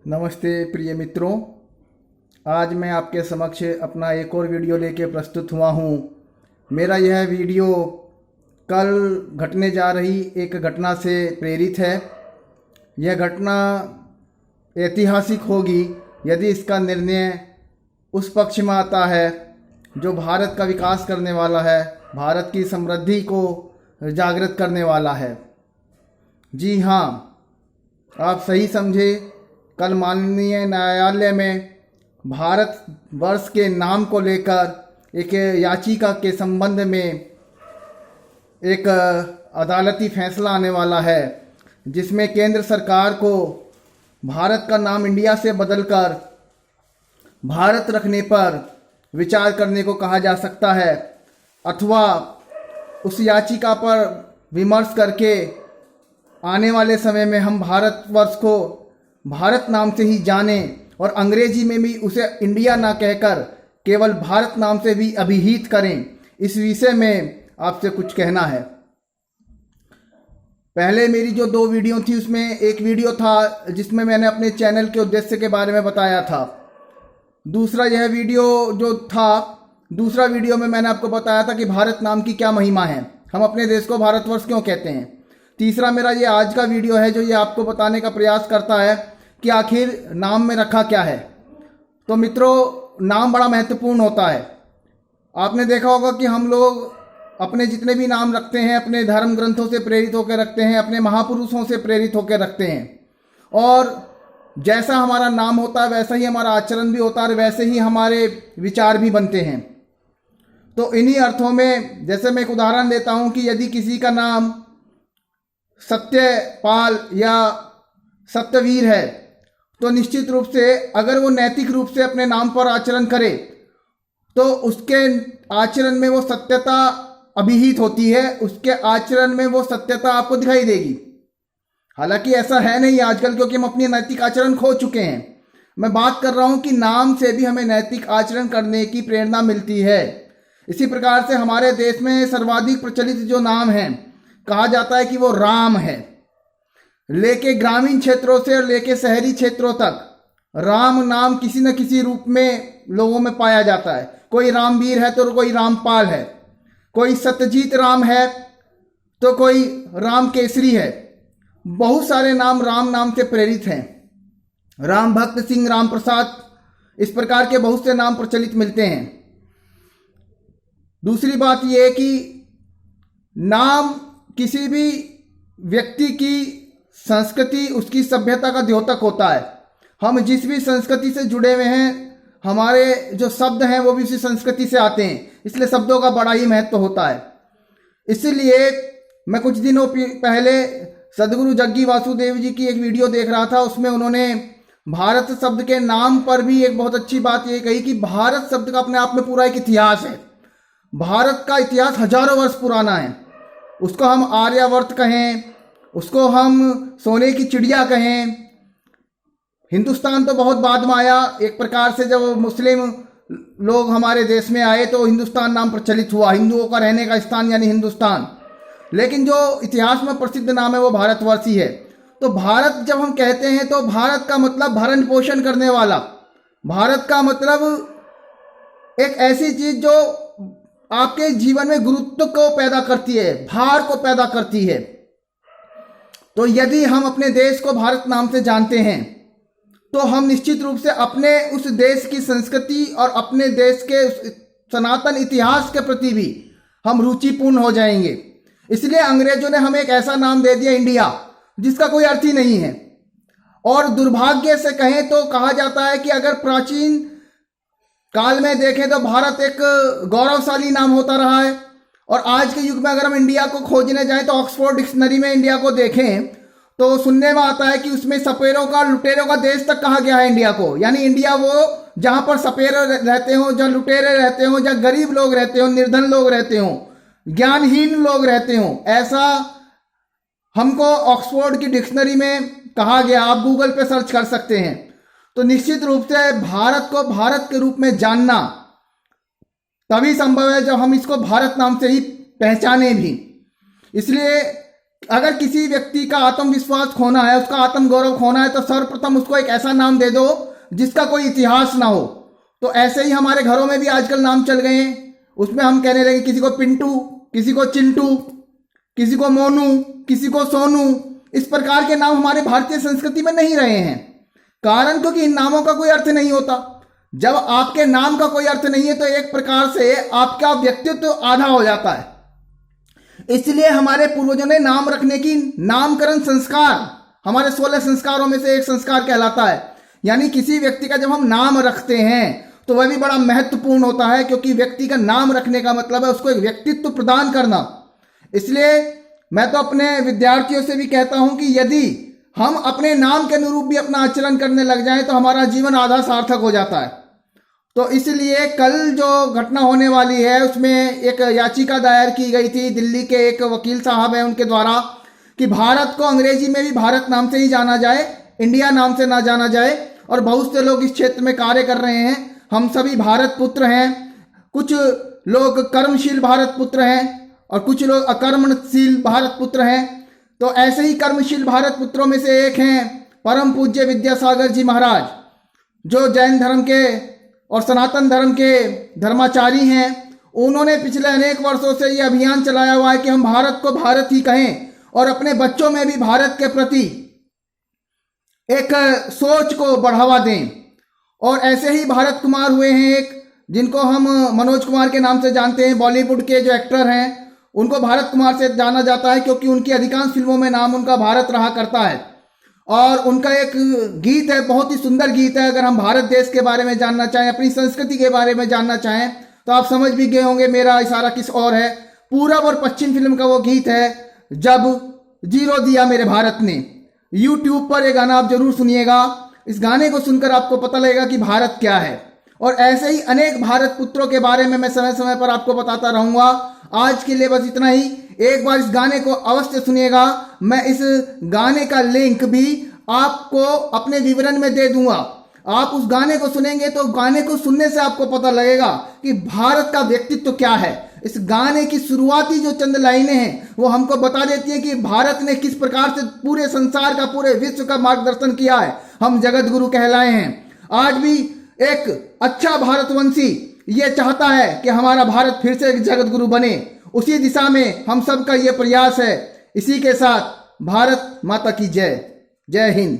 नमस्ते प्रिय मित्रों। आज मैं आपके समक्ष अपना एक और वीडियो लेके प्रस्तुत हुआ हूँ। मेरा यह वीडियो कल घटने जा रही एक घटना से प्रेरित है। यह घटना ऐतिहासिक होगी यदि इसका निर्णय उस पक्ष में आता है जो भारत का विकास करने वाला है, भारत की समृद्धि को जागृत करने वाला है। जी हाँ, आप सही समझे। कल माननीय न्यायालय में भारत वर्ष के नाम को लेकर एक याचिका के संबंध में एक अदालती फैसला आने वाला है, जिसमें केंद्र सरकार को भारत का नाम इंडिया से बदलकर भारत रखने पर विचार करने को कहा जा सकता है, अथवा उस याचिका पर विमर्श करके आने वाले समय में हम भारतवर्ष को भारत नाम से ही जानें और अंग्रेजी में भी उसे इंडिया ना कहकर केवल भारत नाम से भी अभिहित करें। इस विषय में आपसे कुछ कहना है। पहले मेरी जो 2 वीडियो थी उसमें एक वीडियो था जिसमें मैंने अपने चैनल के उद्देश्य के बारे में बताया था। दूसरा यह वीडियो जो था, दूसरा वीडियो में मैंने आपको बताया था कि भारत नाम की क्या महिमा है, हम अपने देश को भारतवर्ष क्यों कहते हैं। तीसरा मेरा ये आज का वीडियो है जो ये आपको बताने का प्रयास करता है कि आखिर नाम में रखा क्या है। तो मित्रों, नाम बड़ा महत्वपूर्ण होता है। आपने देखा होगा कि हम लोग अपने जितने भी नाम रखते हैं अपने धर्म ग्रंथों से प्रेरित होकर रखते हैं, अपने महापुरुषों से प्रेरित होकर रखते हैं, और जैसा हमारा नाम होता है वैसा ही हमारा आचरण भी होता है और वैसे ही हमारे विचार भी बनते हैं। तो इन्हीं अर्थों में जैसे मैं एक उदाहरण देता हूं कि यदि किसी का नाम सत्यपाल या सत्यवीर है तो निश्चित रूप से अगर वो नैतिक रूप से अपने नाम पर आचरण करे तो उसके आचरण में वो सत्यता अभिहित होती है, उसके आचरण में वो सत्यता आपको दिखाई देगी। हालांकि ऐसा है नहीं आजकल, क्योंकि हम अपनी नैतिक आचरण खो चुके हैं। मैं बात कर रहा हूं कि नाम से भी हमें नैतिक आचरण करने की प्रेरणा मिलती है। इसी प्रकार से हमारे देश में सर्वाधिक प्रचलित जो नाम है, कहा जाता है कि वो राम है। लेके ग्रामीण क्षेत्रों से और लेके शहरी क्षेत्रों तक राम नाम किसी न किसी रूप में लोगों में पाया जाता है। कोई रामवीर है तो कोई रामपाल है, कोई सत्यजीत राम है तो कोई राम केसरी है। बहुत सारे नाम राम नाम से प्रेरित हैं। राम भक्त सिंह, राम प्रसाद, इस प्रकार के बहुत से नाम प्रचलित मिलते हैं। दूसरी बात यह है कि नाम किसी भी व्यक्ति की संस्कृति, उसकी सभ्यता का द्योतक होता है। हम जिस भी संस्कृति से जुड़े हुए हैं, हमारे जो शब्द हैं वो भी उसी संस्कृति से आते हैं, इसलिए शब्दों का बड़ा ही महत्व होता है। इसलिए मैं कुछ दिनों पहले सदगुरु जग्गी वासुदेव जी की एक वीडियो देख रहा था। उसमें उन्होंने भारत शब्द के नाम पर भी एक बहुत अच्छी बात ये कही कि भारत शब्द का अपने आप में पूरा एक इतिहास है। भारत का इतिहास हजारों वर्ष पुराना है। उसको हम आर्यावर्त कहें, उसको हम सोने की चिड़िया कहें। हिंदुस्तान तो बहुत बाद में आया। एक प्रकार से जब मुस्लिम लोग हमारे देश में आए तो हिंदुस्तान नाम प्रचलित हुआ, हिंदुओं का रहने का स्थान यानी हिंदुस्तान। लेकिन जो इतिहास में प्रसिद्ध नाम है वो भारतवर्ष ही है। तो भारत जब हम कहते हैं तो भारत का मतलब भरण पोषण करने वाला, भारत का मतलब एक ऐसी चीज जो आपके जीवन में गुरुत्व को पैदा करती है, भार को पैदा करती है। तो यदि हम अपने देश को भारत नाम से जानते हैं तो हम निश्चित रूप से अपने उस देश की संस्कृति और अपने देश के सनातन इतिहास के प्रति भी हम रुचिपूर्ण हो जाएंगे। इसलिए अंग्रेजों ने हमें एक ऐसा नाम दे दिया इंडिया, जिसका कोई अर्थ ही नहीं है। और दुर्भाग्य से कहें तो कहा जाता है कि अगर प्राचीन काल में देखें तो भारत एक गौरवशाली नाम होता रहा है, और आज के युग में अगर हम इंडिया को खोजने जाएं तो ऑक्सफोर्ड डिक्शनरी में इंडिया को देखें तो सुनने में आता है कि उसमें सपेरों का, लुटेरों का देश तक कहा गया है इंडिया को। यानी इंडिया वो जहां पर सपेरे रहते हो, जहां लुटेरे रहते हो, जहां गरीब लोग रहते हो, निर्धन लोग रहते हो, ज्ञानहीन लोग रहते हो, ऐसा हमको ऑक्सफोर्ड की डिक्शनरी में कहा गया। आप गूगल पे सर्च कर सकते हैं। तो निश्चित रूप से भारत को भारत के रूप में जानना तभी संभव है जब हम इसको भारत नाम से ही पहचाने भी। इसलिए अगर किसी व्यक्ति का आत्मविश्वास खोना है, उसका आत्मगौरव खोना है, तो सर्वप्रथम उसको एक ऐसा नाम दे दो जिसका कोई इतिहास ना हो। तो ऐसे ही हमारे घरों में भी आजकल नाम चल गए हैं। उसमें हम कहने लगे किसी को पिंटू, किसी को चिंटू, किसी को मोनू, किसी को सोनू। इस प्रकार के नाम हमारे भारतीय संस्कृति में नहीं रहे हैं। कारण क्योंकि इन नामों का कोई अर्थ नहीं होता। जब आपके नाम का कोई अर्थ नहीं है तो एक प्रकार से आपका व्यक्तित्व आधा हो जाता है। इसलिए हमारे पूर्वजों ने नाम रखने की, नामकरण संस्कार हमारे 16 संस्कारों में से एक संस्कार कहलाता है। यानी किसी व्यक्ति का जब हम नाम रखते हैं तो वह भी बड़ा महत्वपूर्ण होता है, क्योंकि व्यक्ति का नाम रखने का मतलब है उसको एक व्यक्तित्व प्रदान करना। इसलिए मैं तो अपने विद्यार्थियों से भी कहता हूं कि यदि हम अपने नाम के अनुरूप भी अपना आचरण करने लग जाएं तो हमारा जीवन आधा सार्थक हो जाता है। तो इसलिए कल जो घटना होने वाली है उसमें एक याचिका दायर की गई थी, दिल्ली के एक वकील साहब हैं उनके द्वारा, कि भारत को अंग्रेजी में भी भारत नाम से ही जाना जाए, इंडिया नाम से ना जाना जाए। और बहुत से लोग इस क्षेत्र में कार्य कर रहे हैं। हम सभी भारत पुत्र हैं। कुछ लोग कर्मशील भारत पुत्र हैं और कुछ लोग अकर्मशील भारत पुत्र हैं। तो ऐसे ही कर्मशील भारत पुत्रों में से एक हैं परम पूज्य विद्यासागर जी महाराज, जो जैन धर्म के और सनातन धर्म के धर्माचारी हैं। उन्होंने पिछले अनेक वर्षों से ये अभियान चलाया हुआ है कि हम भारत को भारत ही कहें और अपने बच्चों में भी भारत के प्रति एक सोच को बढ़ावा दें। और ऐसे ही भारत कुमार हुए हैं एक, जिनको हम मनोज कुमार के नाम से जानते हैं, बॉलीवुड के जो एक्टर हैं उनको भारत कुमार से जाना जाता है, क्योंकि उनकी अधिकांश फिल्मों में नाम उनका भारत रहा करता है। और उनका एक गीत है, बहुत ही सुंदर गीत है। अगर हम भारत देश के बारे में जानना चाहें, अपनी संस्कृति के बारे में जानना चाहें, तो आप समझ भी गए होंगे मेरा इशारा किस और है। पूरब और पश्चिम फिल्म का वो गीत है, जब जीरो दिया मेरे भारत ने। यूट्यूब पर ये गाना आप जरूर सुनिएगा। इस गाने को सुनकर आपको पता लगेगा कि भारत क्या है। और ऐसे ही अनेक भारत पुत्रों के बारे में मैं समय समय पर आपको बताता रहूंगा। आज के लिए बस इतना ही। एक बार इस गाने को अवश्य सुनिएगा। मैं इस गाने का लिंक भी आपको अपने विवरण में दे दूंगा। आप उस गाने को सुनेंगे तो गाने को सुनने से आपको पता लगेगा कि भारत का व्यक्तित्व क्या है। इस गाने की शुरुआती जो चंद लाइनें हैं वो हमको बता देती हैं कि भारत ने किस प्रकार से पूरे संसार का, पूरे विश्व का मार्गदर्शन किया है। हम जगत गुरु कहलाए हैं। आज भी एक अच्छा भारतवंशी ये चाहता है कि हमारा भारत फिर से एक जगत गुरु बने। उसी दिशा में हम सबका ये प्रयास है। इसी के साथ भारत माता की जय। जय हिंद।